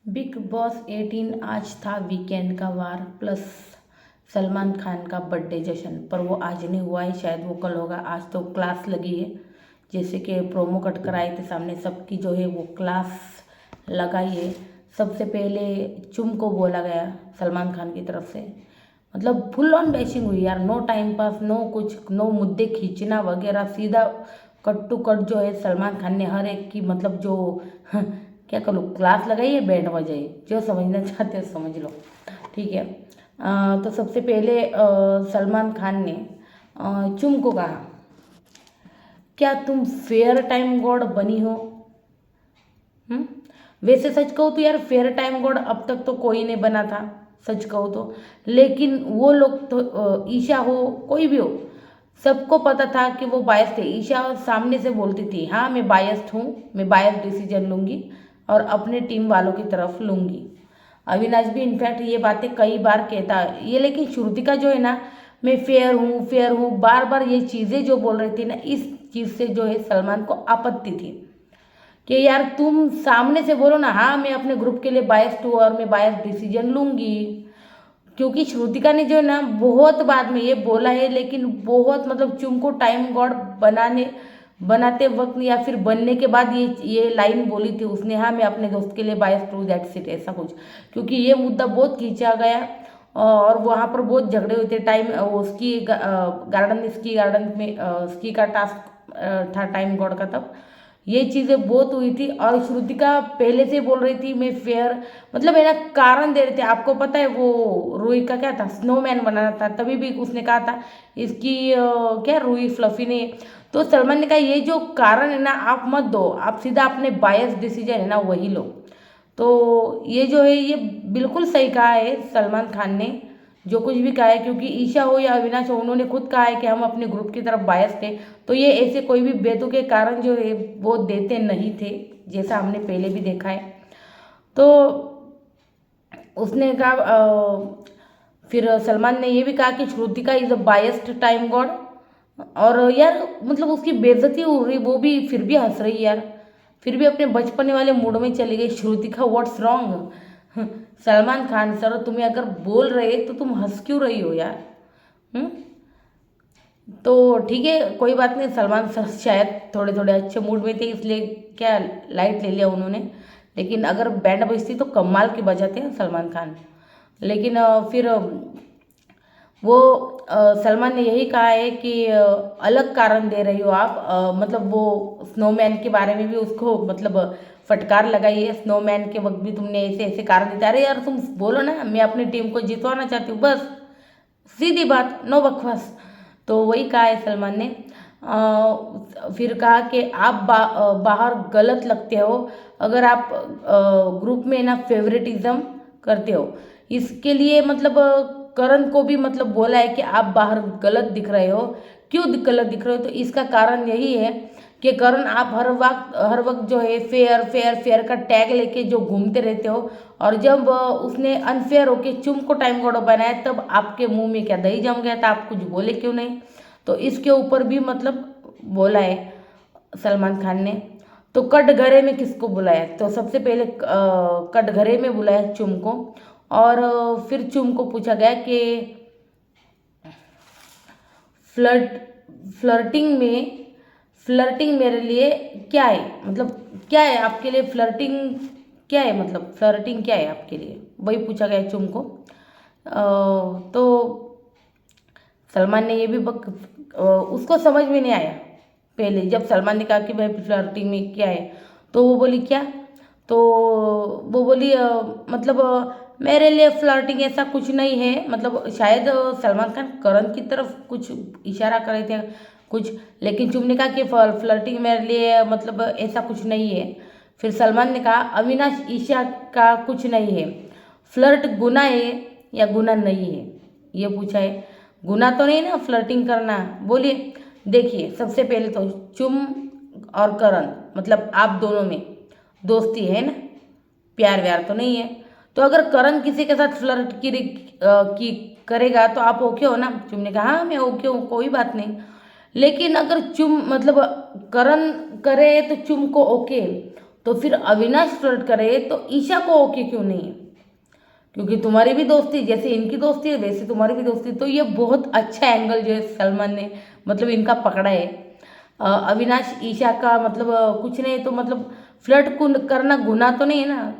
Big boss 18 आज था weekend का वार प्लस सलमान खान का बर्थडे जश्न, पर वो आज नहीं हुआ है, शायद वो कल होगा। आज तो क्लास लगी है, जैसे कि प्रोमो कट कराए थे सामने सबकी जो है वो क्लास लगाई है। सबसे पहले चुम को बोला गया सलमान खान की तरफ से, मतलब फुल ऑन बैशिंग हुई यार। नो टाइम पास, नो कुछ, नो मुद्दे खींचना वगैरह, सीधा कट टू कट जो है सलमान खान ने हर एक की मतलब जो क्या करो, क्लास लगाइए, बैंड बजाइए, जो समझना चाहते हो समझ लो। ठीक है। तो सबसे पहले सलमान खान ने चुम को कहा, क्या तुम फेयर टाइम गॉड बनी हो? हम्म। वैसे सच कहो तो यार, फेयर टाइम गॉड अब तक तो कोई नहीं बना था, सच कहो तो। लेकिन वो लोग तो ईशा हो, कोई भी हो, सबको पता था कि वो बायस थे। ईशा सामने से बोलती थी, हाँ मैं बायस्ड हूँ, मैं बायस डिसीजन लूँगी और अपने टीम वालों की तरफ लूँगी। अविनाश भी इनफैक्ट ये बातें कई बार कहता है ये, लेकिन श्रुतिका जो है ना, मैं फेयर हूँ फेयर हूँ, बार बार ये चीज़ें जो बोल रही थी ना, इस चीज़ से जो है सलमान को आपत्ति थी कि यार तुम सामने से बोलो ना, हाँ मैं अपने ग्रुप के लिए बायस्ड हूँ और मैं बायस डिसीजन लूँगी। क्योंकि श्रुतिका ने जो है ना बहुत बाद में ये बोला है, लेकिन बहुत मतलब चुम को टाइम गॉड बनाते वक्त या फिर बनने के बाद ये लाइन बोली थी उसने, हाँ मैं अपने दोस्त के लिए बायस्ड हूँ, दैट्स इट, ऐसा कुछ। क्योंकि ये मुद्दा बहुत खींचा गया और वहाँ पर बहुत झगड़े हुए थे। टाइम उसकी गार्डन, स्की गार्डन में स्की का टास्क था टाइम गॉड का, तब ये चीज़ें बहुत हुई थी। और श्रुतिका पहले से बोल रही थी मैं फेयर, मतलब है ना, कारण दे रहे थे। आपको पता है वो रूही का क्या था, स्नोमैन बनाना था, तभी भी उसने कहा था इसकी क्या, रूही फ्लफी ने। तो सलमान ने कहा ये जो कारण है ना आप मत दो, आप सीधा अपने बायस डिसीजन है ना वही लो। तो ये जो है ये बिल्कुल सही कहा है सलमान खान ने, जो कुछ भी कहा है। क्योंकि ईशा हो या अविनाश हो, उन्होंने खुद कहा है कि हम अपने ग्रुप की तरफ बायस थे। तो ये ऐसे कोई भी बेतुके कारण जो है वो देते नहीं थे, जैसा हमने पहले भी देखा है। तो उसने कहा फिर सलमान ने ये भी कहा कि Shrutika is a biased time God. और यार मतलब उसकी बेइज्जती हो रही, वो भी फिर भी हंस रही यार, फिर भी अपने बचपने वाले मूड में चली गई। Shrutika what's wrong? Salman Khan sir, तुम्हें अगर बोल रहे तो तुम हंस क्यों रही हो यार? हम्म। तो ठीक है, कोई बात नहीं, सलमान सर शायद थोड़े थोड़े अच्छे मूड में थे, इसलिए क्या लाइट ले लिया उन्होंने। लेकिन अगर बैंड बजती तो कमाल के बजाते हैं सलमान खान। लेकिन फिर वो सलमान ने यही कहा है कि अलग कारण दे रही हो आप, मतलब वो स्नोमैन के बारे में भी उसको मतलब फटकार लगाई है। स्नोमैन के वक्त भी तुमने ऐसे ऐसे कारण देते, अरे यार तुम बोलो ना मैं अपनी टीम को जितवाना चाहती हूँ, बस सीधी बात, नो बकवास। तो वही कहा है सलमान ने। फिर कहा कि आप बाहर गलत लगते हो अगर आप ग्रुप में ना फेवरेटिज्म करते हो। इसके लिए मतलब करण को भी मतलब बोला है कि आप बाहर गलत दिख रहे हो। क्यों गलत दिख रहे हो? तो इसका कारण यही है कि करण आप हर वक्त जो है फेयर फेयर फेयर का टैग लेके जो घूमते रहते हो। और जब उसने अनफेयर होके चुम को टाइम गॉड बनाया, तब आपके मुंह में क्या दही जम गया था, आप कुछ बोले क्यों नहीं? तो इसके ऊपर भी मतलब बोला है सलमान खान ने। तो कटघरे में किसको बुलाया? तो सबसे पहले कटघरे में बुलाया चुम को। और फिर चुम को पूछा गया कि फ्लर्ट फ्लर्टिंग मेरे लिए क्या है, मतलब क्या है आपके लिए फ्लर्टिंग, क्या है मतलब फ्लर्टिंग क्या है आपके लिए, वही पूछा गया चुम को। तो सलमान ने ये भी उसको समझ में नहीं आया। पहले जब सलमान ने कहा कि भाई फ्लर्टिंग में क्या है, तो वो बोली क्या, तो वो बोली मतलब मेरे लिए फ्लर्टिंग ऐसा कुछ नहीं है। मतलब शायद सलमान खान करण की तरफ कुछ इशारा कर रहे थे कुछ। लेकिन चुम ने कहा कि फ्लर्टिंग मेरे लिए मतलब ऐसा कुछ नहीं है। फिर सलमान ने कहा अविनाश ईशा का कुछ नहीं है, फ्लर्ट गुनाह है या गुनाह नहीं है, ये पूछा है। गुनाह तो नहीं ना फ्लर्टिंग करना? बोलिए। देखिए सबसे पहले तो चुम और करण मतलब आप दोनों में दोस्ती है ना, प्यार व्यार तो नहीं है। तो अगर करण किसी के साथ फ्लर्ट की करेगा तो आप ओके हो ना? चुम ने कहा हाँ मैं ओके हूँ, कोई बात नहीं। लेकिन अगर चुम मतलब करण करे तो चुम को ओके, तो फिर अविनाश फ्लर्ट करे तो ईशा को ओके क्यों नहीं है? क्योंकि तुम्हारी भी दोस्ती, जैसे इनकी दोस्ती है वैसे तुम्हारी भी दोस्ती। तो ये बहुत अच्छा एंगल जो है सलमान ने मतलब इनका पकड़ा है। अविनाश ईशा का मतलब कुछ नहीं तो मतलब फ्लर्ट करना गुनाह तो नहीं है ना।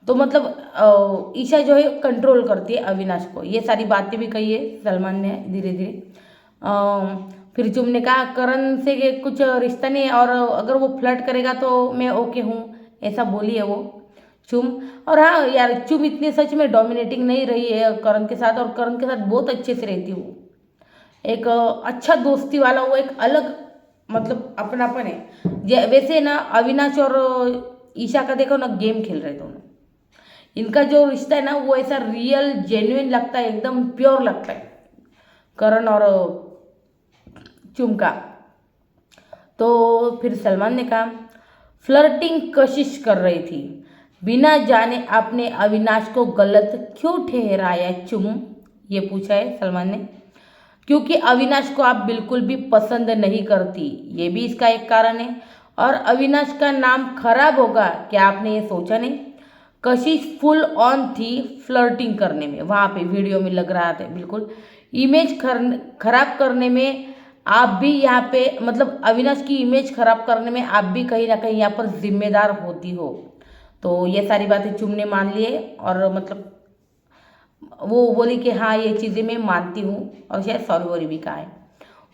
तो मतलब ईशा जो है कंट्रोल करती है अविनाश को। ये सारी बातें भी कही है सलमान ने धीरे धीरे। फिर जुम ने कहा करण से कि कुछ रिश्ता नहीं है और अगर वो फ्लर्ट करेगा तो मैं ओके हूँ, ऐसा बोली है वो चुम। और हाँ यार, चुम इतनी सच में डोमिनेटिंग नहीं रही है करण के साथ, और करण के साथ बहुत अच्छे से रहती हूँ। एक अच्छा दोस्ती वाला वो एक अलग मतलब अपनापन है। वैसे ना अविनाश और ईशा का देखो ना, गेम खेल रहे दोनों। इनका जो रिश्ता है ना वो ऐसा रियल जेन्युइन लगता है, एकदम प्योर लगता है करण और चुम का। तो फिर सलमान ने कहा फ्लर्टिंग कोशिश कर रही थी, बिना जाने आपने अविनाश को गलत क्यों ठहराया चुम? ये पूछा है सलमान ने। क्योंकि अविनाश को आप बिल्कुल भी पसंद नहीं करती, ये भी इसका एक कारण है। और अविनाश का नाम खराब होगा क्या आपने ये सोचा नहीं? कशिश फुल ऑन थी फ्लर्टिंग करने में, वहाँ पे वीडियो में लग रहा था बिल्कुल। इमेज खराब करने में आप भी यहाँ पे मतलब अविनाश की इमेज खराब करने में आप भी कहीं ना कहीं यहाँ पर जिम्मेदार होती हो। तो ये सारी बातें चुम ने मान लिए और मतलब वो बोली कि हाँ ये चीज़ें मैं मानती हूँ, और शायद सॉरी वॉरी भी कहा है।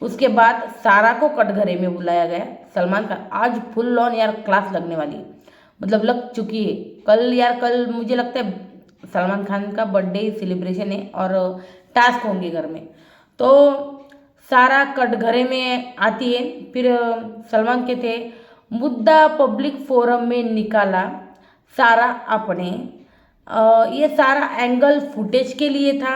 उसके बाद सारा को कटघरे में बुलाया गया। सलमान का आज फुल ऑन यार क्लास लगने वाली है, मतलब लग चुकी है। कल यार, कल मुझे लगता है सलमान खान का बर्थडे सेलिब्रेशन है और टास्क होंगे घर में। तो सारा कटघरे में आती है। फिर सलमान के थे मुद्दा पब्लिक फोरम में निकाला सारा आपने। ये सारा एंगल फुटेज के लिए था,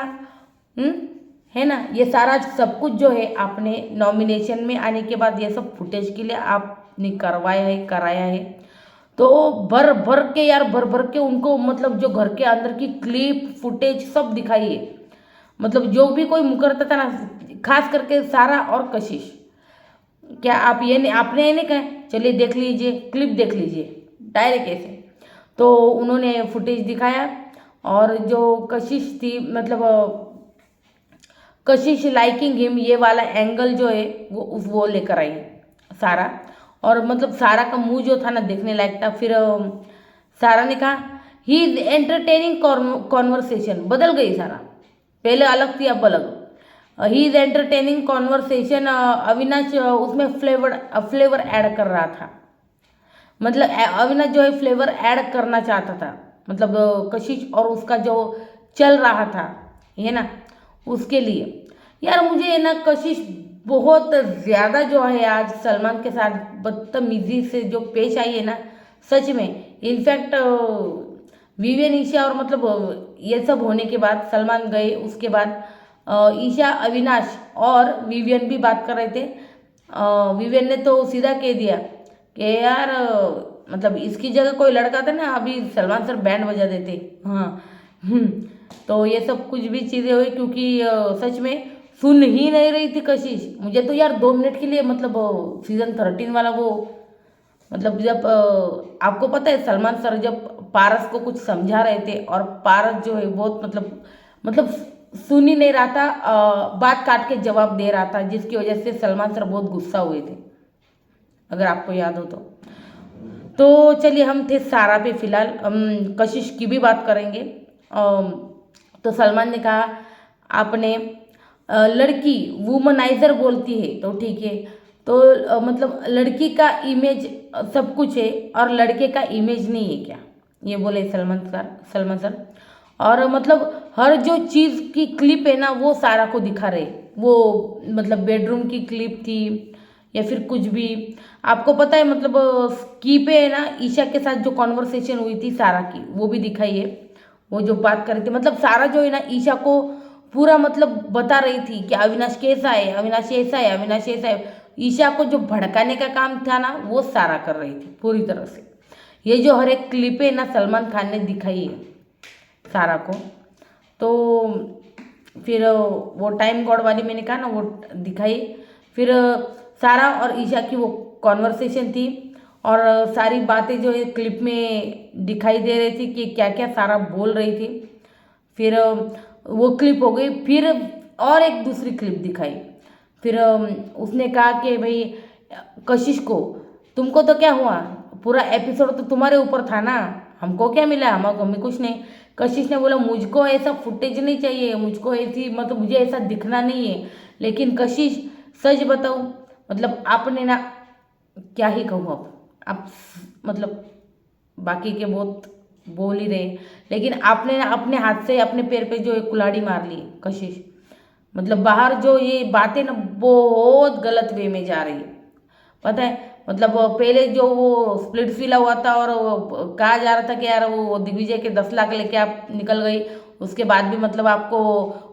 है ना। ये सारा सब कुछ जो है आपने नॉमिनेशन में आने के बाद ये सब फुटेज के लिए आपने करवाया है, कराया है। तो भर भर के यार, भर भर के उनको मतलब जो घर के अंदर की क्लिप फुटेज सब दिखाई है। मतलब जो भी कोई मुकरता था ना, खास करके सारा और कशिश। क्या आप ये नहीं, आपने ये नहीं कहा चलिए देख लीजिए, क्लिप देख लीजिए डायरेक्ट ऐसे। तो उन्होंने फुटेज दिखाया और जो कशिश थी मतलब कशिश लाइकिंग हिम, ये वाला एंगल जो है वो लेकर आई सारा। और मतलब सारा का मुंह जो था ना देखने लायक था। फिर सारा ने कहा ही इज एंटरटेनिंग कॉन्वर्सेशन, बदल गई सारा, पहले अलग थी अब अलग। He is entertaining conversation, Avinash उसमें फ्लेवर ऐड कर रहा था। मतलब अविनाश जो है फ्लेवर ऐड करना चाहता था, मतलब कशिश और उसका जो चल रहा था ये ना, उसके लिए। यार मुझे ना कशिश बहुत ज़्यादा जो है आज सलमान के साथ बदतमीजी से जो पेश आई है ना, सच में। इनफैक्ट विवियन ईशा और मतलब ये सब होने के बाद सलमान गए, उसके बाद ईशा अविनाश और विवियन भी बात कर रहे थे। विवियन ने तो सीधा कह दिया कि यार मतलब इसकी जगह कोई लड़का था ना अभी सलमान सर बैंड बजा देते। हाँ तो ये सब कुछ भी चीज़ें हुई क्योंकि सच में सुन ही नहीं रही थी कशिश। मुझे तो यार 2 मिनट के लिए मतलब सीजन 13 वाला वो मतलब जब आपको पता है सलमान सर जब पारस को कुछ समझा रहे थे और पारस जो है बहुत मतलब सुन ही नहीं रहा था, बात काट के जवाब दे रहा था, जिसकी वजह से सलमान सर बहुत गुस्सा हुए थे, अगर आपको याद हो तो चलिए हम थे सारा पे, फिलहाल हम कशिश की भी बात करेंगे। तो सलमान ने कहा आपने लड़की वुमनाइजर बोलती है तो ठीक है, तो मतलब लड़की का इमेज सब कुछ है और लड़के का इमेज नहीं है क्या, ये बोले सलमान सर। और मतलब हर जो चीज़ की क्लिप है ना वो सारा को दिखा रहे, वो मतलब बेडरूम की क्लिप थी या फिर कुछ भी। आपको पता है मतलब की पे है ना ईशा के साथ जो कॉन्वर्सेशन हुई थी सारा की, वो भी दिखाई है। वो जो बात कर रही थी मतलब सारा जो है ना ईशा को पूरा मतलब बता रही थी कि अविनाश कैसा है, अविनाश ऐसा है, अविनाश ऐसा है। ईशा को जो भड़काने का काम था ना वो सारा कर रही थी पूरी तरह से। ये जो हर एक क्लिप है ना सलमान खान ने दिखाई है सारा को। तो फिर वो टाइम गॉड वाली मैंने कहा ना वो दिखाई। फिर सारा और ईशा की वो कॉन्वर्सेशन थी और सारी बातें जो है क्लिप में दिखाई दे रही थी कि क्या क्या सारा बोल रही थी। फिर वो क्लिप हो गई, फिर और एक दूसरी क्लिप दिखाई। फिर उसने कहा कि भाई कशिश को, तुमको तो क्या हुआ, पूरा एपिसोड तो तुम्हारे ऊपर था ना, हमको क्या मिला, हमको हमें कुछ नहीं। कशिश ने बोला मुझको ऐसा फुटेज नहीं चाहिए, मुझको ऐसी मतलब मुझे ऐसा दिखना नहीं है। लेकिन कशिश सच बताओ, मतलब आपने ना, क्या ही कहूँ अब, आप मतलब बाकी के बहुत बोल ही रहे, लेकिन आपने ना अपने हाथ से अपने पैर पे जो एक कुल्हाड़ी मार ली कशिश। मतलब बाहर जो ये बातें ना बहुत गलत वे में जा रही है, पता है। मतलब पहले जो वो स्प्लिट्स विला हुआ था और कहा जा रहा था कि यार वो दिग्विजय के 10 लाख लेके आप निकल गई, उसके बाद भी मतलब आपको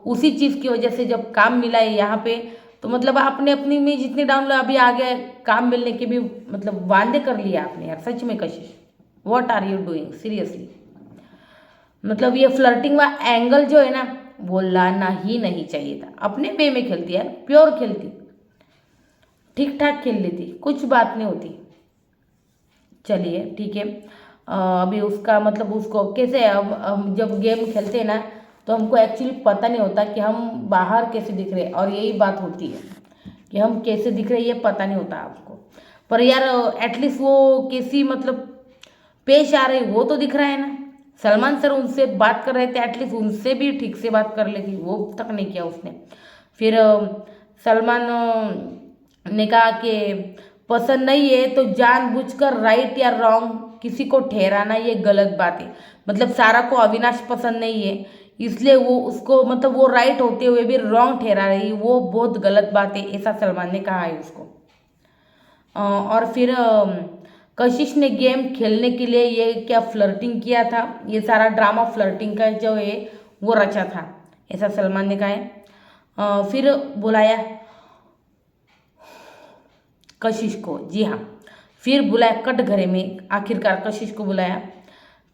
उसी चीज़ की वजह से जब काम मिला है यहाँ पे, तो मतलब आपने अपनी में जितने डाउन अभी आगे काम मिलने के भी मतलब वादे कर लिया आपने यार, सच में Kashish, what are you doing seriously. मतलब ये फ्लर्टिंग वाला एंगल जो है ना वो लाना ही नहीं चाहिए था। अपने वे में खेलती यार, प्योर खेलती, ठीक ठाक खेल लेती, कुछ बात नहीं होती। चलिए ठीक है। अभी उसका मतलब उसको कैसे हम जब गेम खेलते हैं ना तो हमको एक्चुअली पता नहीं होता कि हम बाहर कैसे दिख रहे हैं, और यही बात होती है कि हम कैसे दिख रहे हैं ये पता नहीं होता आपको। पर यार एटलीस्ट वो कैसी मतलब पेश आ रही वो तो दिख रहा है ना। सलमान सर उनसे बात कर रहे थे, एटलीस्ट उनसे भी ठीक से बात कर लेती, वो तक नहीं किया उसने। फिर सलमान ने कहा कि पसंद नहीं है तो जानबूझकर राइट या रॉन्ग किसी को ठहराना ये गलत बात है। मतलब सारा को अविनाश पसंद नहीं है, इसलिए वो उसको मतलब वो राइट होते हुए भी रॉन्ग ठहरा रही, वो बहुत गलत बात है, ऐसा सलमान ने कहा है उसको। और फिर कशिश ने गेम खेलने के लिए ये क्या फ्लर्टिंग किया था, ये सारा ड्रामा फ्लर्टिंग का जो है वो रचा था, ऐसा सलमान ने कहा है। फिर बुलाया कशिश को, जी हाँ, फिर बुलाया कटघरे में, आखिरकार कशिश को बुलाया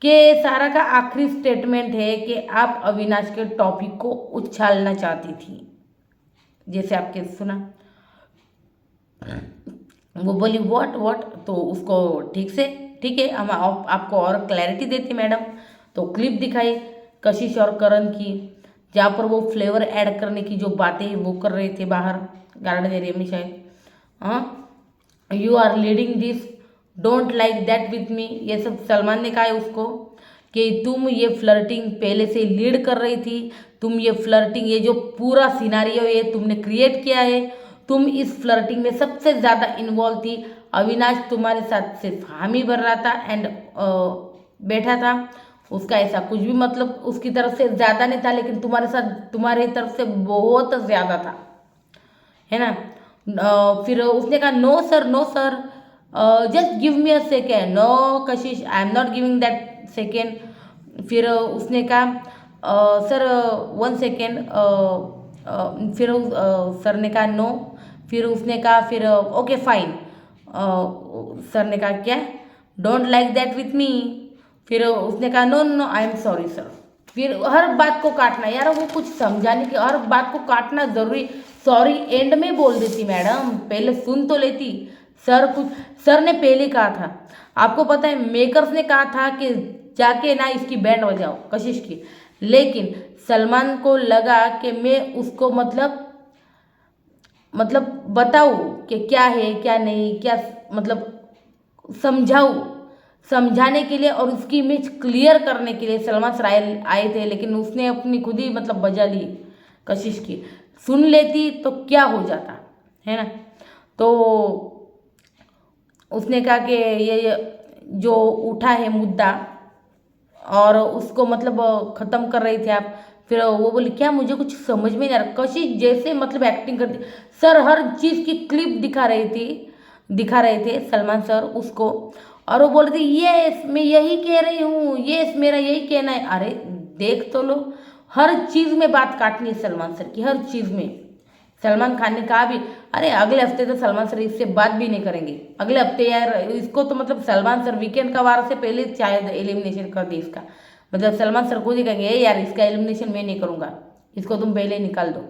कि सारा का आखिरी स्टेटमेंट है कि आप अविनाश के टॉपिक को उछालना चाहती थी, जैसे आपके सुना। वो बोली व्हाट व्हाट, तो उसको ठीक से ठीक है हम आपको और क्लैरिटी देती मैडम। तो क्लिप दिखाई कशिश और करण की, जहाँ पर वो फ्लेवर ऐड करने की जो बातें वो कर रहे थे बाहर गार्डन एरिया में शायद। हाँ, you are leading this, don't like that with me, ये सब सलमान ने कहा है उसको कि तुम ये फ्लर्टिंग पहले से लीड कर रही थी, तुम ये फ्लर्टिंग ये जो पूरा सिनारियो है तुमने क्रिएट किया है, तुम इस फ्लर्टिंग में सबसे ज़्यादा इन्वॉल्व थी। अविनाश तुम्हारे साथ सिर्फ हामी भर रहा था एंड बैठा था, उसका ऐसा कुछ भी मतलब उसकी तरफ से ज़्यादा नहीं था, लेकिन तुम्हारे साथ तुम्हारी तरफ से बहुत ज़्यादा था, है ना। फिर उसने कहा no sir no sir, just give me a second, no Kashish I am not giving that second. फिर उसने कहा सर 1 सेकेंड, फिर सर ने कहा नो, फिर उसने कहा फिर ओके फाइन, सर ने कहा क्या, don't like that with me, फिर उसने कहा no no I am sorry sir. फिर हर बात को काटना यार, वो कुछ समझाने की हर बात को काटना जरूरी, सॉरी एंड में बोल देती मैडम, पहले सुन तो लेती। सर कुछ, सर ने पहले कहा था, आपको पता है मेकर्स ने कहा था कि जाके ना इसकी बैंड बजाओ कशिश की, लेकिन सलमान को लगा कि मैं उसको मतलब बताऊँ कि क्या है क्या नहीं, क्या मतलब समझाऊँ, समझाने के लिए और उसकी इमेज क्लियर करने के लिए सलमान सर आए थे, लेकिन उसने अपनी खुद ही मतलब बजा ली कशिश की। सुन लेती तो क्या हो जाता, है ना। तो उसने कहा कि ये जो उठा है मुद्दा और उसको मतलब ख़त्म कर रही थी आप। फिर वो बोली क्या, मुझे कुछ समझ में नहीं आ रहा, कशिश जैसे मतलब एक्टिंग करती, सर हर चीज़ की क्लिप दिखा रहे थे सलमान सर उसको, और वो बोल रही थी यस मैं यही कह रही हूँ, यस मेरा यही कहना है। अरे देख तो लो, हर चीज़ में बात काटनी है सलमान सर की, हर चीज़ में। सलमान खान ने कहा भी, अरे अगले हफ्ते तो सलमान सर इससे बात भी नहीं करेंगे, अगले हफ्ते यार इसको तो मतलब सलमान सर वीकेंड का वार से पहले शायद एलिमिनेशन कर दी इसका, मतलब सलमान सर खुद ही कहेंगे यार इसका एलिमिनेशन मैं नहीं करूँगा, इसको तुम पहले निकाल दो,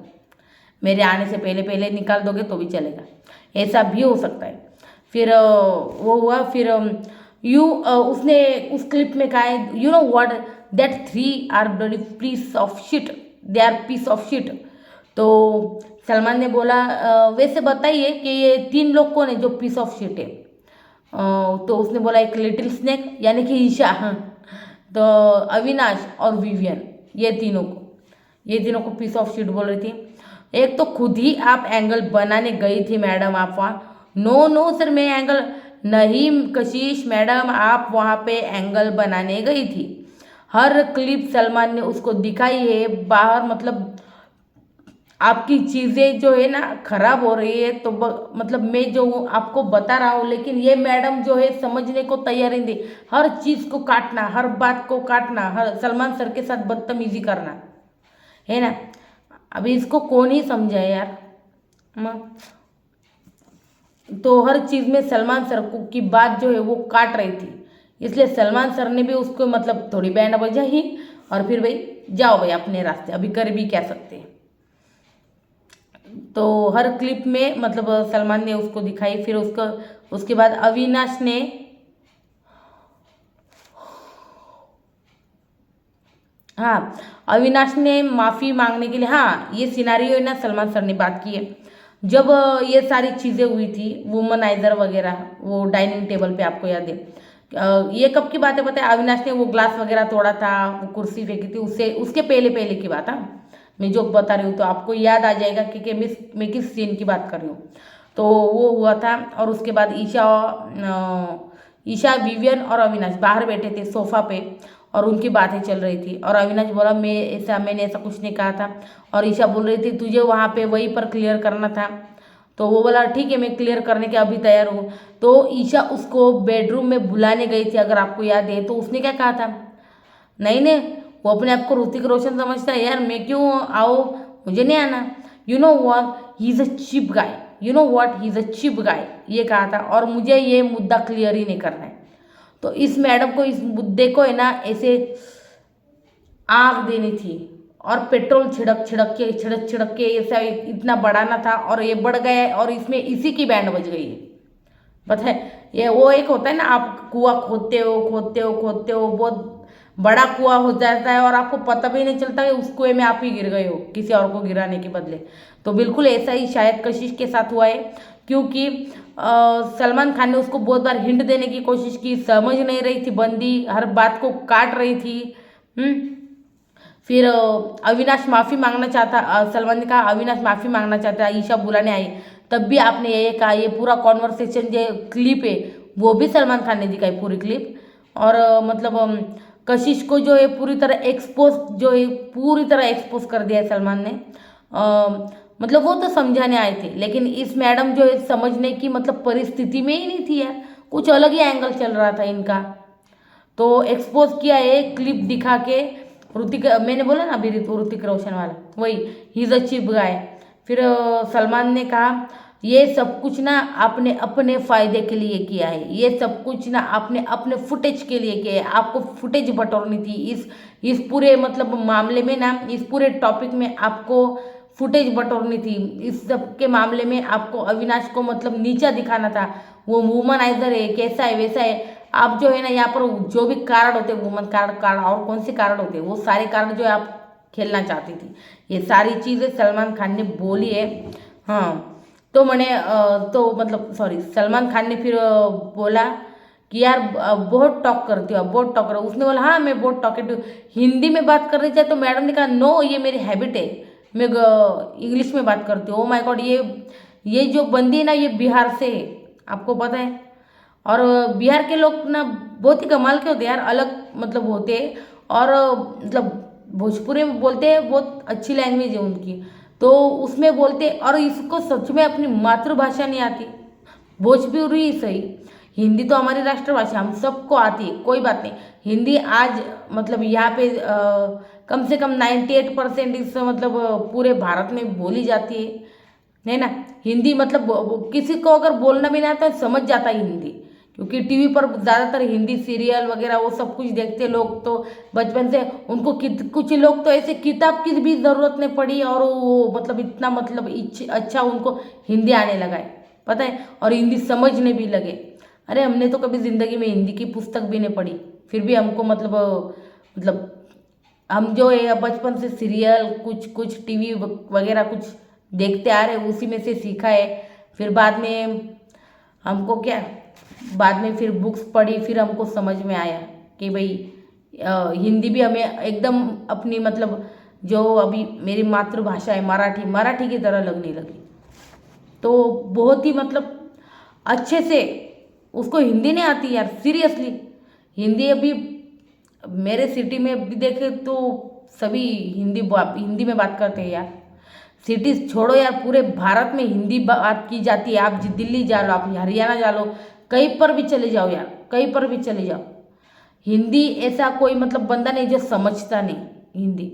मेरे आने से पहले पहले निकाल दोगे तो भी चलेगा, ऐसा भी हो सकता है। फिर वो हुआ। फिर उसने उस क्लिप में कहा है, you know what, that 3 are bloody piece of shit, they are piece of shit. तो सलमान ने बोला वैसे बताइए कि ये 3 लोग कौन है जो पीस ऑफ शिट है। तो उसने बोला एक लिटिल स्नेक यानी कि ईशा, तो अविनाश और विवियन, ये तीनों को पीस ऑफ शिट बोल रही थी। एक तो खुद ही आप एंगल बनाने गई थी मैडम आप वहाँ। नो नो सर, मैं एंगल नहीं कशिश मैडम, आप वहाँ पे एंगल बनाने गई थी। हर क्लिप सलमान ने उसको दिखाई है बाहर, मतलब आपकी चीज़ें जो है ना खराब हो रही है, तो मतलब मैं जो हूँ आपको बता रहा हूँ, लेकिन ये मैडम जो है समझने को तैयार नहीं थी। हर चीज़ को काटना, हर बात को काटना, हर सलमान सर के साथ बदतमीजी करना, है ना। अभी इसको कौन ही समझाए यार। तो हर चीज़ में सलमान सर को की बात जो है वो काट रही थी, इसलिए सलमान सर ने भी उसको मतलब थोड़ी बैंड बजाई और फिर भाई जाओ भाई अपने रास्ते, अभी कर भी क्या सकते हैं। तो हर क्लिप में मतलब सलमान ने उसको दिखाई। फिर उसके बाद अविनाश ने हाँ, अविनाश ने माफ़ी मांगने के लिए, हाँ ये सिनारियो है ना, सलमान सर ने बात की है जब ये सारी चीज़ें हुई थी, वुमनाइजर वगैरह, वो डाइनिंग टेबल पे, आपको याद है ये कब की बात है पता है। अविनाश ने वो ग्लास वगैरह तोड़ा था, वो कुर्सी फेंकी थी, उससे उसके पहले पहले की बात है। मैं जो बता रही हूँ तो आपको याद आ जाएगा कि मैं किस सीन की बात कर रही हूँ। तो वो हुआ था और उसके बाद ईशा विवियन और अविनाश बाहर बैठे थे सोफा पे और उनकी बातें चल रही थी। और अविनाश बोला मैंने ऐसा कुछ नहीं कहा था। और ईशा बोल रही थी तुझे वहाँ पे वहीं पर क्लियर करना था। तो वो बोला ठीक है, मैं क्लियर करने के अभी तैयार हूँ। तो ईशा उसको बेडरूम में बुलाने गई थी, अगर आपको याद है। तो उसने क्या कहा था, नहीं नहीं, वो अपने आप को ऋतिक रोशन समझता है यार, मैं क्यों आओ, मुझे नहीं आना। You know what, he is a cheap guy, you know what, he is a cheap guy, ये कहा था। और मुझे ये मुद्दा क्लियर ही नहीं करना है। तो इस मैडम को इस मुद्दे को है ना ऐसे आग देनी थी और पेट्रोल छिड़क छिड़क के ऐसा इतना बढ़ाना था, और ये बढ़ गया है और इसमें इसी की बैंड बज गई है। पता है, ये वो एक होता है ना, आप कुआं खोदते हो, बहुत बड़ा कुआं हो जाता है और आपको पता भी नहीं चलता कि उस कुएं में आप ही गिर गए हो किसी और को गिराने के बदले। तो बिल्कुल ऐसा ही शायद कशिश के साथ हुआ है, क्योंकि सलमान खान ने उसको बहुत बार हिंट देने की कोशिश की, समझ नहीं रही थी बंदी, हर बात को काट रही थी। फिर अविनाश माफ़ी मांगना चाहता, सलमान ने कहा अविनाश माफ़ी मांगना चाहता है, ईशा बुलाने आई, तब भी आपने ये कहा। ये पूरा कॉन्वर्सेशन जो क्लिप है वो भी सलमान खान ने दिखाई पूरी क्लिप। और मतलब कशिश को जो है पूरी तरह एक्सपोज, जो है पूरी तरह एक्सपोज कर दिया है सलमान ने। मतलब वो तो समझाने आए थे, लेकिन इस मैडम जो है समझने की मतलब परिस्थिति में ही नहीं थी यार, कुछ अलग ही एंगल चल रहा था इनका। तो एक्सपोज किया है क्लिप दिखा के। ऋतिक, मैंने बोला ना अभी ऋतिक रोशन वाला, वही, ही इज़ अ चीप गाय। फिर सलमान ने कहा ये सब कुछ ना आपने अपने फ़ायदे के लिए किया है, ये सब कुछ ना आपने अपने फुटेज के लिए किया है, आपको फुटेज बटोरनी थी इस पूरे मतलब मामले में ना, इस पूरे टॉपिक में आपको फुटेज बटोरनी थी। इस सब के मामले में आपको अविनाश को मतलब नीचा दिखाना था, वो वुमनाइजर है, कैसा है वैसा है। आप जो है ना यहाँ पर जो भी कार्ड होते हैं, वुमन कार्ड और कौन से कार्ड होते हैं, वो सारे कार्ड जो है आप खेलना चाहती थी। ये सारी चीज़ें सलमान खान ने बोली है। हाँ, तो मैंने तो मतलब सॉरी, सलमान खान ने फिर बोला कि यार बहुत टॉक करती हो आप, बहुत टॉक करो। उसने बोला हाँ मैं बहुत टॉकेटिव, हिंदी में बात करनी चाहिए। तो मैडम ने कहा नो, ये मेरी हैबिट है, मैं इंग्लिश में बात करती हूँ। ओ माय गॉड, ये जो बंदी है ना, ये बिहार से है, आपको पता है। और बिहार के लोग ना बहुत ही कमाल के होते हैं यार, अलग मतलब होते हैं। और मतलब भोजपुरी में बोलते हैं, बहुत अच्छी लैंग्वेज है उनकी, तो उसमें बोलते। और इसको सच में अपनी मातृभाषा नहीं आती, भोजपुरी सही, हिंदी तो हमारी राष्ट्रभाषा, हम सबको आती है, कोई बात नहीं। हिंदी आज मतलब यहाँ पे कम से कम 98% इस मतलब पूरे भारत में बोली जाती है ना। हिंदी मतलब किसी को अगर बोलना भी ना आता है समझ जाता है हिंदी, क्योंकि टीवी पर ज़्यादातर हिंदी सीरियल वगैरह वो सब कुछ देखते लोग, तो बचपन से उनको कुछ लोग तो ऐसे किताब की भी ज़रूरत नहीं पड़ी और वो मतलब इतना मतलब अच्छा उनको हिंदी आने लगा है। पता है, और हिंदी समझने भी लगे। अरे हमने तो कभी ज़िंदगी में हिंदी की पुस्तक भी नहीं पढ़ी, फिर भी हमको मतलब हम जो है बचपन से सीरियल कुछ कुछ टीवी वगैरह कुछ देखते आ रहे, उसी में से सीखा है। फिर बाद में हमको क्या, बाद में फिर बुक्स पढ़ी, फिर हमको समझ में आया कि भाई हिंदी भी हमें एकदम अपनी मतलब जो अभी मेरी मातृभाषा है मराठी, मराठी की तरह लगने लगी। तो बहुत ही मतलब अच्छे से, उसको हिंदी नहीं आती यार सीरियसली। हिंदी अभी मेरे सिटी में भी देखे तो सभी हिंदी में बात करते हैं यार। सिटीज छोड़ो यार, पूरे भारत में हिंदी बात की जाती है। आप दिल्ली जा लो, आप हरियाणा जा लो, कहीं पर भी चले जाओ यार, कहीं पर भी चले जाओ, हिंदी ऐसा कोई मतलब बंदा नहीं जो समझता नहीं हिंदी।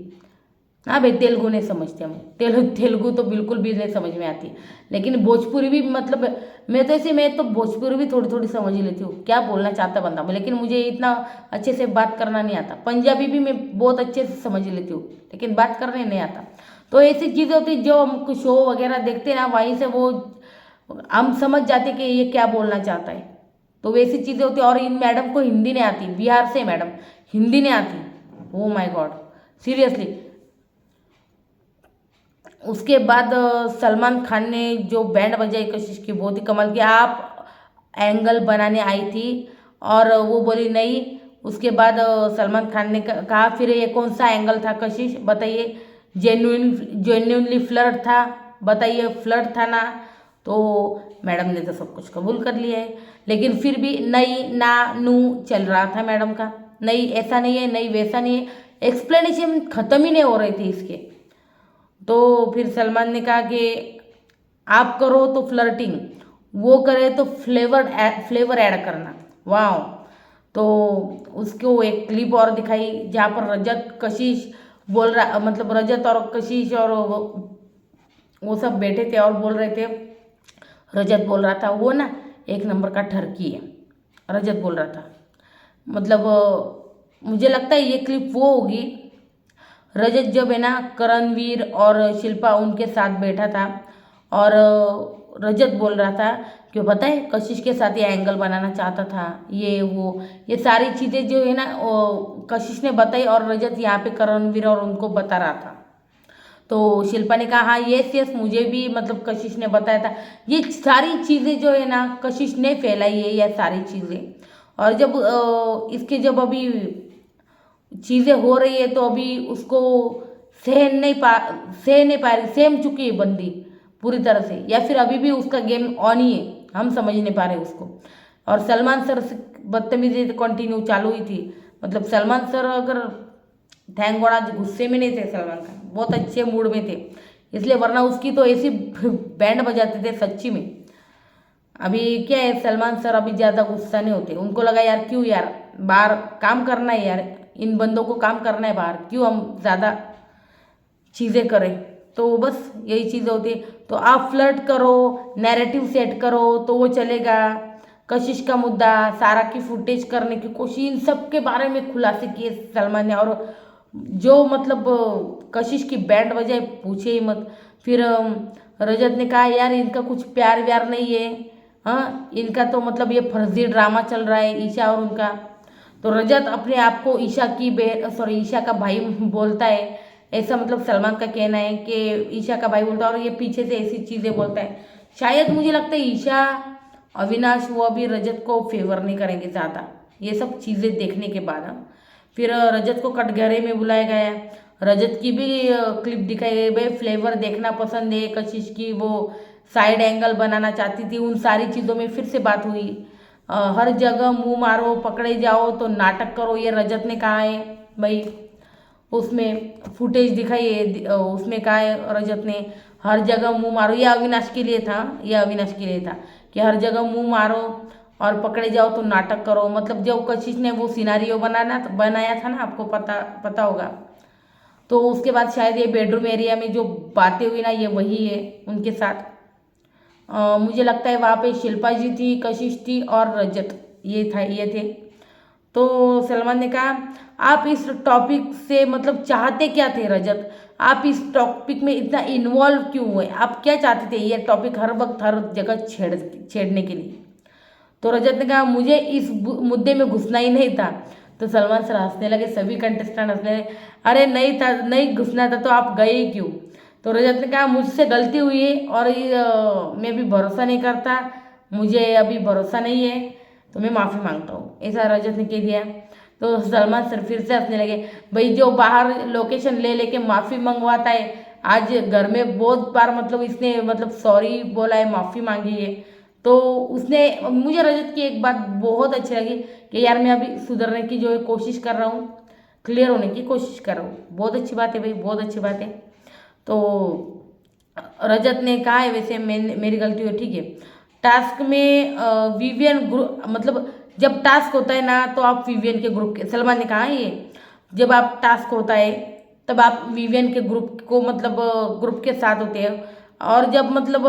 हाँ भाई, तेलुगु नहीं समझते हम, तेलुगु तो बिल्कुल भी नहीं समझ में आती। लेकिन भोजपुरी भी मतलब मैं तो भोजपुरी भी थोड़ी थोड़ी समझ लेती हूँ, क्या बोलना चाहता बंदा, लेकिन मुझे इतना अच्छे से बात करना नहीं आता। पंजाबी भी मैं बहुत अच्छे से समझ लेती हूँ, लेकिन बात करने नहीं आता। तो ऐसी चीज़ें होती जो हम शो वगैरह देखते हैं ना, वहीं से वो हम समझ जाते कि ये क्या बोलना चाहता है। तो वैसी चीज़ें होती। और इन मैडम को हिंदी नहीं आती, बिहार से मैडम, हिंदी नहीं आती। Oh my God, seriously. उसके बाद सलमान खान ने जो बैंड बजाई कशिश की, बहुत ही कमाल की। आप एंगल बनाने आई थी और वो बोली नहीं। उसके बाद सलमान खान ने कहा फिर ये कौन सा एंगल था कशिश, बताइए। जेन्युइनली फ्लर्ट था, बताइए फ्लर्ट था ना। तो मैडम ने तो सब कुछ कबूल कर लिया है, लेकिन फिर भी नहीं ना नू चल रहा था मैडम का। नहीं ऐसा नहीं है, नहीं वैसा नहीं है, एक्सप्लेनेशन ख़त्म ही नहीं हो रही थी इसके। तो फिर सलमान ने कहा कि आप करो तो फ्लर्टिंग, वो करे तो फ्लेवर ऐड करना। वाह। तो उसको एक क्लिप और दिखाई जहाँ पर रजत कशिश बोल रहा, मतलब रजत और कशिश और वो सब बैठे थे और बोल रहे थे। रजत बोल रहा था वो ना एक नंबर का ठरकी है, रजत बोल रहा था। मतलब मुझे लगता है ये क्लिप वो होगी, रजत जब है ना करणवीर और शिल्पा उनके साथ बैठा था और रजत बोल रहा था कि पता है कशिश के साथ ये एंगल बनाना चाहता था, ये वो ये सारी चीज़ें जो है ना कशिश ने बताई और रजत यहाँ पे करणवीर और उनको बता रहा था। तो शिल्पा ने कहा हाँ यस यस, मुझे भी मतलब कशिश ने बताया था। ये सारी चीज़ें जो है ना कशिश ने फैलाई है, ये सारी चीज़ें। और जब इसके जब अभी चीज़ें हो रही है तो अभी उसको सह नहीं पा रही, सहम चुकी है बंदी पूरी तरह से, या फिर अभी भी उसका गेम ऑन ही है, हम समझ नहीं पा रहे उसको। और सलमान सर से बदतमीजी कंटिन्यू चालू ही थी। मतलब सलमान सर अगर थैंक गॉड आज गुस्से में नहीं थे, सलमान खान बहुत अच्छे मूड में थे इसलिए, वरना उसकी तो ऐसी बैंड बजाते थे सच्ची में। अभी क्या है, सलमान सर अभी ज़्यादा गुस्सा नहीं होते, उनको लगा यार क्यों यार, बाहर काम करना है यार, इन बंदों को काम करना है बाहर, क्यों हम ज़्यादा चीज़ें करें। तो बस यही चीज़ें होती है। तो आप फ्लर्ट करो, नैरेटिव सेट करो तो वो चलेगा। कशिश का मुद्दा, सारा की फुटेज करने की कोशिश, इन सब के बारे में खुलासे किए सलमान ने। और जो मतलब कशिश की बैंड बजाए पूछे ही मत। फिर रजत ने कहा यार इनका कुछ प्यार व्यार नहीं है, हाँ इनका तो मतलब ये फर्जी ड्रामा चल रहा है ईशा और उनका। तो रजत अपने आप को ईशा का भाई बोलता है, ऐसा मतलब सलमान का कहना है कि ईशा का भाई बोलता है, और ये पीछे से ऐसी चीज़ें बोलता है। शायद मुझे लगता है ईशा अविनाश वो अभी रजत को फेवर नहीं करेंगे ज़्यादा, ये सब चीज़ें देखने के बाद। फिर रजत को कटघरे में बुलाया गया, रजत की भी क्लिप दिखाई गई। भाई फ्लेवर देखना पसंद है कशिश की, वो साइड एंगल बनाना चाहती थी, उन सारी चीज़ों में फिर से बात हुई। हर जगह मुंह मारो पकड़े जाओ तो नाटक करो, ये रजत ने कहा है भाई। उसमें फुटेज दिखाई है, उसमें कहा है रजत ने हर जगह मुंह मारो, ये अविनाश के लिए था, ये अविनाश के लिए था कि हर जगह मुंह मारो और पकड़े जाओ तो नाटक करो। मतलब जब कशिश ने वो सिनारियो बनाया था ना, आपको पता होगा। तो उसके बाद शायद ये बेडरूम एरिया में जो बातें हुई ना, ये वही है उनके साथ। मुझे लगता है वहाँ पे शिल्पा जी थी, कशिश थी और रजत, ये थे। तो सलमान ने कहा आप इस टॉपिक से मतलब चाहते क्या थे रजत? आप इस टॉपिक में इतना इन्वॉल्व क्यों हुए? आप क्या चाहते थे ये टॉपिक हर वक्त हर जगह छेड़ने के लिए? तो रजत ने कहा मुझे इस मुद्दे में घुसना ही नहीं था। तो सलमान सर हंसने लगे, सभी कंटेस्टेंट हंसने लगे। अरे नहीं था, नहीं घुसना था तो आप गए ही क्यों? तो रजत ने कहा मुझसे गलती हुई है और मैं भी भरोसा नहीं करता, मुझे अभी भरोसा नहीं है, तो मैं माफ़ी मांगता हूँ, ऐसा रजत ने कह दिया। तो सलमान सर फिर से हंसने लगे, भाई जो बाहर लोकेशन ले लेके माफ़ी मंगवाता है, आज घर में बहुत बार मतलब इसने मतलब सॉरी बोला है, माफ़ी मांगी है। तो उसने, मुझे रजत की एक बात बहुत अच्छी लगी कि यार मैं अभी सुधरने की जो है कोशिश कर रहा हूँ, क्लियर होने की कोशिश कर रहा हूँ। बहुत अच्छी बात है भाई, बहुत अच्छी बात है। तो रजत ने कहा है वैसे मैंने, मेरी गलती हुई, ठीक है। टास्क में वीवीएन ग्रुप मतलब जब टास्क होता है ना तो आप वीवीएन के ग्रुप के, सलमान ने कहा ये जब आप टास्क होता है तब आप वीवीएन के ग्रुप को मतलब ग्रुप के साथ होते हैं। और जब मतलब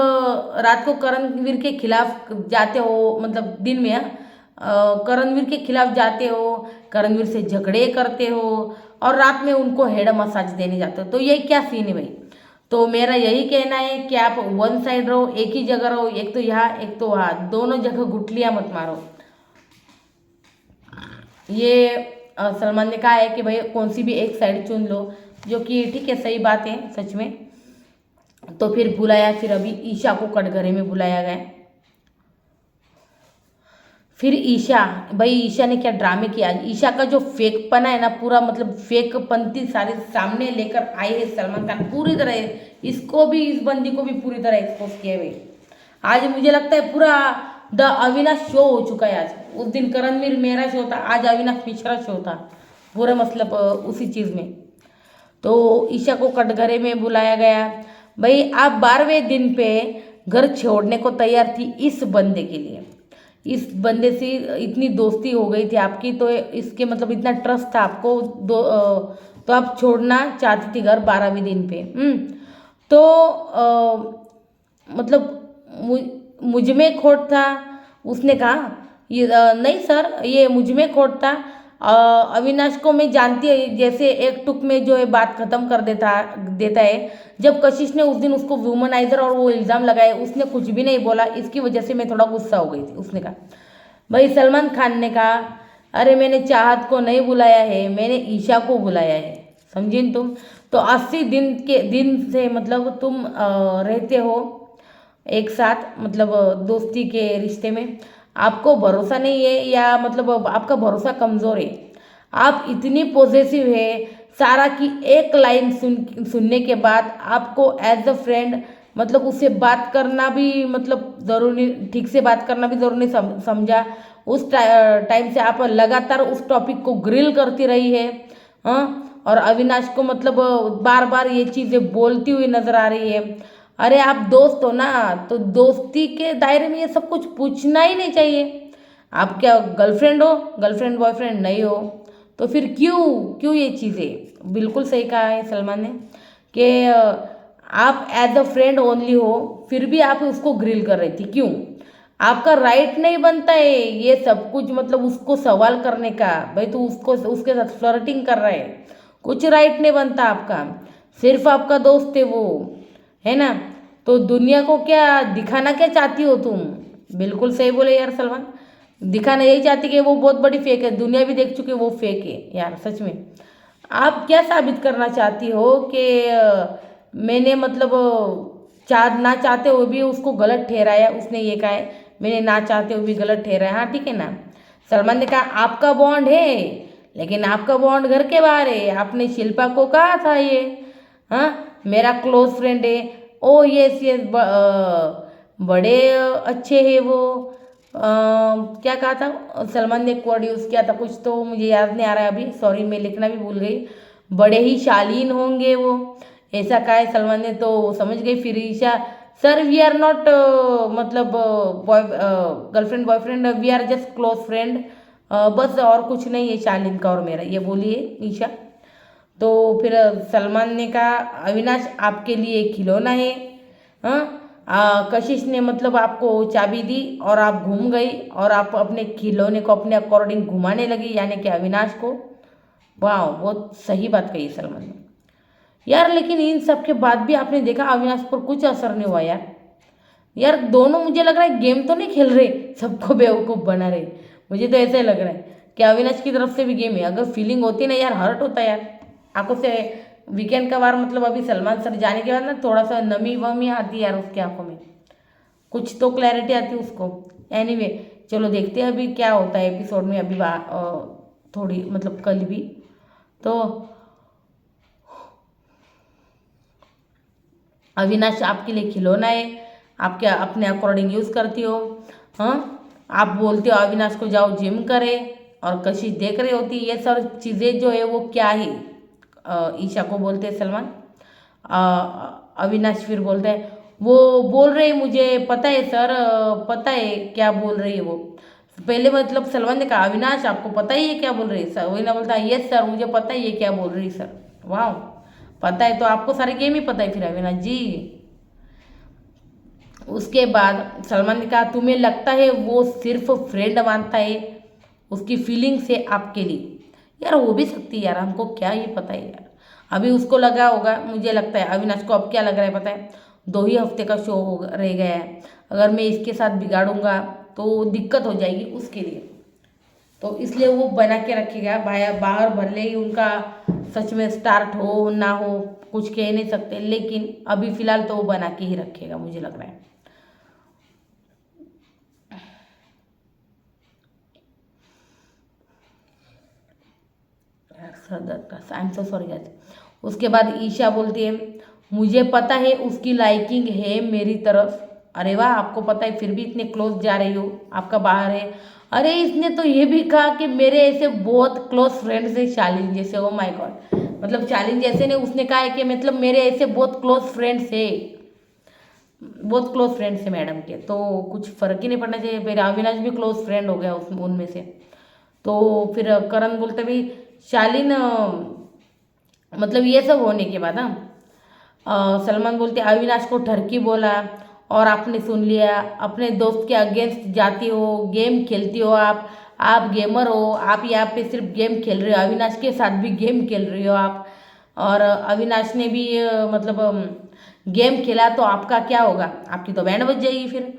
रात को करणवीर के खिलाफ जाते हो, मतलब दिन में करणवीर के खिलाफ जाते हो, करणवीर से झगड़े करते हो और रात में उनको हेड मसाज देने जाते हो, तो ये क्या सीन है भाई? तो मेरा यही कहना है कि आप वन साइड रहो, एक ही जगह रहो, एक तो यहाँ एक तो वहाँ, दोनों जगह गुठलियाँ मत मारो। ये सलमान ने कहा है कि भाई कौन सी भी एक साइड चुन लो, जो कि ठीक है, सही बात है सच में। तो फिर बुलाया, फिर अभी ईशा को कटघरे में बुलाया गया। फिर ईशा, भाई ईशा ने क्या ड्रामे किया आज। ईशा का जो फेक पना है ना, पूरा मतलब फेक पंथी सारे सामने लेकर आए हैं सलमान खान पूरी तरह। इसको भी, इस बंदी को भी पूरी तरह एक्सपोज किया है भाई। आज मुझे लगता है पूरा द अविनाश शो हो चुका है। आज उस दिन करणवीर मेरा शो था, आज अविनाश मिश्रा शो था, पूरा मतलब उसी चीज़ में। तो ईशा को कटघरे में बुलाया गया। भाई आप 12वें दिन पे घर छोड़ने को तैयार थी इस बंदे के लिए, इस बंदे से इतनी दोस्ती हो गई थी आपकी, तो इसके मतलब इतना ट्रस्ट था आपको तो आप छोड़ना चाहती थी घर 12वें दिन पे। तो मतलब मुझ में खोट था। उसने कहा ये नहीं सर, ये मुझ में खोट था। अविनाश को मैं जानती है, जैसे एक टुक में जो है बात खत्म कर देता है। जब कशिश ने उस दिन उसको वुमनाइजर और वो इल्ज़ाम लगाए, उसने कुछ भी नहीं बोला, इसकी वजह से मैं थोड़ा गुस्सा हो गई थी। उसने कहा, भाई सलमान खान ने कहा अरे मैंने चाहत को नहीं बुलाया है, मैंने ईशा को बुलाया है, समझी न तुम? तो 80 दिन से मतलब तुम रहते हो एक साथ, मतलब दोस्ती के रिश्ते में, आपको भरोसा नहीं है या मतलब आपका भरोसा कमज़ोर है? आप इतनी पॉजिटिव है, सारा की एक लाइन सुनने के बाद आपको एज अ फ्रेंड मतलब उससे बात करना भी मतलब ज़रूरी, ठीक से बात करना भी ज़रूरी समझा। उस टाइम से आप लगातार उस टॉपिक को ग्रिल करती रही है। हाँ, और अविनाश को मतलब बार बार ये चीज़ें बोलती हुई नज़र आ रही है। अरे आप दोस्त हो ना, तो दोस्ती के दायरे में ये सब कुछ पूछना ही नहीं चाहिए। आप क्या गर्लफ्रेंड हो? गर्लफ्रेंड बॉयफ्रेंड नहीं हो, तो फिर क्यों क्यों ये चीज़ें? बिल्कुल सही कहा है सलमान ने कि आप एज अ फ्रेंड ओनली हो, फिर भी आप उसको ग्रिल कर रही थी, क्यों? आपका राइट नहीं बनता है ये सब कुछ मतलब उसको सवाल करने का। भाई तो उसको, उसके साथ फ्लर्टिंग कर रहे हैं, कुछ राइट नहीं बनता आपका। सिर्फ आपका दोस्त है वो, है ना? तो दुनिया को क्या दिखाना क्या चाहती हो तुम? बिल्कुल सही बोले यार सलमान, दिखाना यही चाहती कि वो बहुत बड़ी फेक है, दुनिया भी देख चुकी है वो फेक है यार सच में। आप क्या साबित करना चाहती हो कि मैंने मतलब चाह ना चाहते हुए भी उसको गलत ठहराया? उसने ये कहा है मैंने ना चाहते हुए भी गलत ठहराया, हाँ ठीक है ना। सलमान ने कहा आपका बॉन्ड है, लेकिन आपका बॉन्ड घर के बाहर है। आपने शिल्पा को कहा था ये, हाँ मेरा क्लोज फ्रेंड है। ओ यस यस, बड़े अच्छे हैं वो। क्या कहा था सलमान ने? एक वर्ड यूज़ किया था कुछ, तो मुझे याद नहीं आ रहा है अभी, सॉरी मैं लिखना भी भूल गई। बड़े ही शालीन होंगे वो, ऐसा कहा है सलमान ने। तो समझ गई फिर Isha, sir we are not मतलब girlfriend boyfriend, we are just close friend, बस और कुछ नहीं है शालीन का और मेरा, ये बोली है ईशा। तो फिर सलमान ने कहा अविनाश आपके लिए एक खिलौना है। हाँ, कशिश ने मतलब आपको चाबी दी और आप घूम गई और आप अपने खिलौने को अपने अकॉर्डिंग घुमाने लगी, यानी कि अविनाश को। वाह, बहुत सही बात कही सलमान ने यार। लेकिन इन सब के बाद भी आपने देखा अविनाश पर कुछ असर नहीं हुआ यार। यार दोनों मुझे लग रहा है गेम तो नहीं खेल रहे, सबको बेवकूफ़ बना रहे। मुझे तो ऐसा ही लग रहा है कि अविनाश की तरफ से भी गेम है। अगर फीलिंग होती ना यार, हर्ट होता यार आंखों से। वीकेंड का वार मतलब अभी सलमान सर जाने के बाद ना थोड़ा सा नमी वमी आती है यार उसकी आंखों में, कुछ तो क्लैरिटी आती है उसको। एनीवे चलो देखते हैं अभी क्या होता है एपिसोड में। अभी थोड़ी मतलब कल भी तो अविनाश आपके लिए खिलौना है, आपके अपने अकॉर्डिंग यूज़ करती हो। हाँ, आप बोलते हो अविनाश को जाओ जिम करे और कशिश देख रही होती। ये सब चीज़ें जो है वो क्या है, ईशा को बोलते हैं सलमान। अविनाश फिर बोलता है वो बोल रही मुझे पता है सर, पता है क्या बोल रही है वो। पहले मतलब सलमान ने कहा अविनाश आपको पता ही है क्या बोल रही है सर, वही ना बोलता है यस सर मुझे पता ही है क्या बोल रही है सर। वाह, पता है तो आपको सारे गेम ही पता है फिर अविनाश जी। उसके बाद सलमान ने कहा तुम्हें लगता है वो सिर्फ फ्रेंड मानता है, उसकी फीलिंग से आपके लिए। यार हो भी सकती है यार, हमको क्या ही पता है यार। अभी उसको लगा होगा, मुझे लगता है अविनाश को अब क्या लग रहा है पता है, 2 ही हफ्ते का शो रह गया है, अगर मैं इसके साथ बिगाड़ूंगा तो दिक्कत हो जाएगी उसके लिए। तो इसलिए वो बना के रखेगा, बाहर भले ही उनका सच में स्टार्ट हो ना हो कुछ कह नहीं सकते, लेकिन अभी फिलहाल तो वो बना के ही रखेगा मुझे लग रहा है। सर दर्द का, I am so sorry guys. उसके बाद ईशा बोलती है मुझे पता है उसकी लाइकिंग है मेरी तरफ। अरे वाह, आपको पता है फिर भी इतने क्लोज जा रही हो, आपका बाहर है। अरे इसने तो ये भी कहा कि मेरे ऐसे बहुत क्लोज फ्रेंड्स है शालीन जैसे। ओ माय गॉड, मतलब शालीन जैसे ने उसने कहा है कि मतलब मेरे ऐसे बहुत क्लोज फ्रेंड्स है, बहुत क्लोज फ्रेंड्स है मैडम के, तो कुछ फर्क ही नहीं पड़ना चाहिए। फिर अविनाश भी क्लोज फ्रेंड हो गया उस उनमें से। तो फिर करण बोलते भी शालीन मतलब ये सब होने के बाद सलमान बोलते अविनाश को ठरकी बोला और आपने सुन लिया, अपने दोस्त के अगेंस्ट जाती हो, गेम खेलती हो आप गेमर हो, आप यहाँ पे सिर्फ गेम खेल रहे हो, अविनाश के साथ भी गेम खेल रही हो आप। और अविनाश ने भी मतलब गेम खेला तो आपका क्या होगा, आपकी तो बैंड बज जाएगी फिर।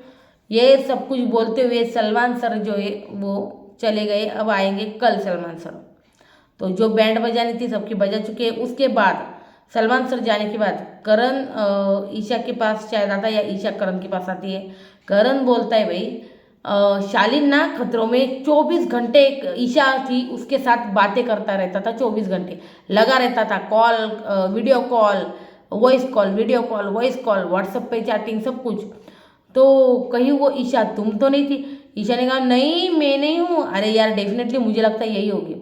ये सब कुछ बोलते हुए सलमान सर जो है वो चले गए। अब आएंगे कल सलमान सर, तो जो बैंड बजानी थी सबकी बजा चुके हैं। उसके बाद सलमान सर जाने के बाद करण ईशा के पास शायद आता है या ईशा करण के पास आती है। करण बोलता है भाई शालीन ना खतरों में 24 घंटे ईशा थी उसके साथ बातें करता रहता था, 24 घंटे लगा रहता था, call video call voice call video call voice call WhatsApp पे चैटिंग सब कुछ। तो कहीं वो ईशा तुम तो नहीं थी। ईशा ने कहा नहीं मैं नहीं हूँ। अरे यार डेफिनेटली मुझे लगता है यही होगी।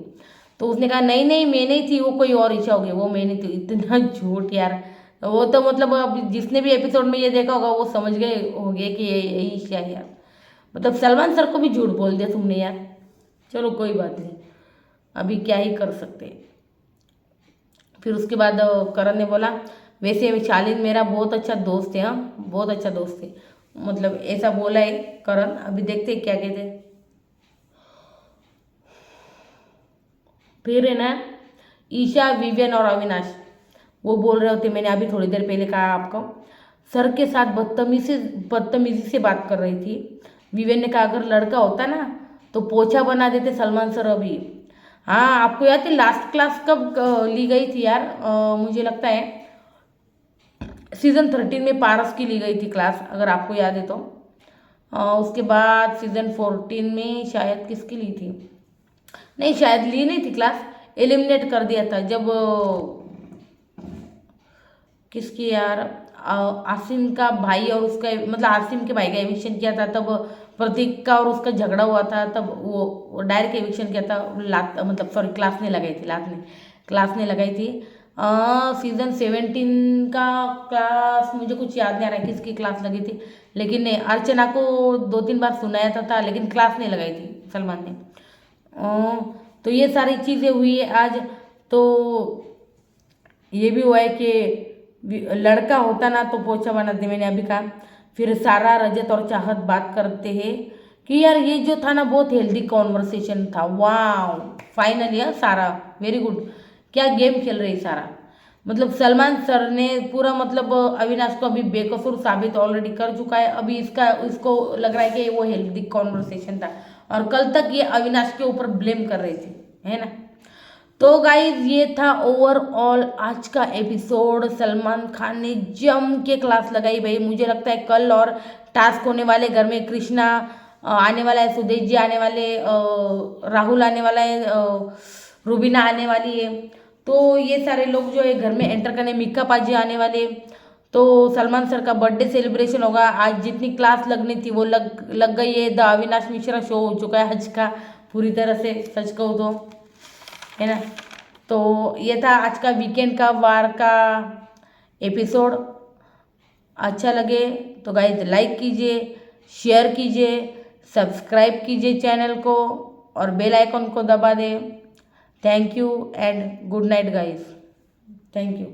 तो उसने कहा नहीं नहीं मैं नहीं थी, वो कोई और ईशा होगी, वो मैं नहीं थी। इतना झूठ यार। वो तो मतलब अब जिसने भी एपिसोड में ये देखा होगा वो समझ गए होंगे कि ये यही ईशा है यार। मतलब सलमान सर को भी झूठ बोल दिया तुमने यार। चलो कोई बात नहीं, अभी क्या ही कर सकते हैं। फिर उसके बाद करण ने बोला वैसे शालीन मेरा बहुत अच्छा दोस्त है, हाँ बहुत अच्छा दोस्त है, मतलब ऐसा बोला है करण। अभी देखते हैं क्या कहते हैं। फिर है ना ईशा विवियन और अविनाश वो बोल रहे होते, मैंने अभी थोड़ी देर पहले कहा आपको, सर के साथ बदतमीजी से बात कर रही थी। विवियन ने कहा अगर लड़का होता ना तो पोछा बना देते सलमान सर अभी। हाँ आपको याद है लास्ट क्लास कब ली गई थी यार, मुझे लगता है सीज़न 13 में पारस की ली गई थी क्लास, अगर आपको याद है तो। उसके बाद सीज़न 14 में शायद किसकी ली थी, नहीं शायद ली नहीं थी क्लास, एलिमिनेट कर दिया था जब किसकी यार आसिम का भाई और उसका मतलब आसिम के भाई का एविक्शन किया था, तब प्रतीक का और उसका झगड़ा हुआ था, तब वो डायरेक्ट एविक्शन किया था। लात मतलब सॉरी क्लास ने लगाई थी, लात ने क्लास ने लगाई थी। सीज़न 17 का क्लास मुझे कुछ याद नहीं आ रहा है किसकी क्लास लगी थी, लेकिन नहीं अर्चना को 2-3 बार सुनाया था लेकिन क्लास नहीं लगाई थी सलमान ने। तो ये सारी चीज़ें हुई है आज। तो ये भी हुआ है कि लड़का होता ना तो पोछा बनाते, मैंने अभी कहा। फिर सारा रजत और चाहत बात करते हैं कि यार ये जो था ना बहुत हेल्दी कॉन्वर्सेशन था। वाह फाइनली सारा वेरी गुड। क्या गेम खेल रही सारा, मतलब सलमान सर ने पूरा मतलब अविनाश को अभी बेकसूर साबित ऑलरेडी कर चुका है। अभी इसको लग रहा है कि वो हेल्दी कॉन्वर्सेशन था, और कल तक ये अविनाश के ऊपर ब्लेम कर रही थी, है ना। तो गाइज ये था ओवरऑल आज का एपिसोड। सलमान खान ने जम के क्लास लगाई भाई। मुझे लगता है कल और टास्क होने वाले, घर में कृष्णा आने वाला है, सुदेश जी आने वाले, राहुल आने वाला है, रूबीना आने वाली है। तो ये सारे लोग जो है घर में एंटर करने, मिक्का पाजी आने वाले। तो सलमान सर का बर्थडे सेलिब्रेशन होगा। आज जितनी क्लास लगनी थी वो लग गई है। द अविनाश मिश्रा शो हो चुका है आज का पूरी तरह से, सच कहूँ तो, है ना। तो ये था आज का वीकेंड का वार का एपिसोड। अच्छा लगे तो गाइज लाइक कीजिए, शेयर कीजिए, सब्सक्राइब कीजिए चैनल को और बेल आइकन को दबा दें। Thank you and good night guys. Thank you.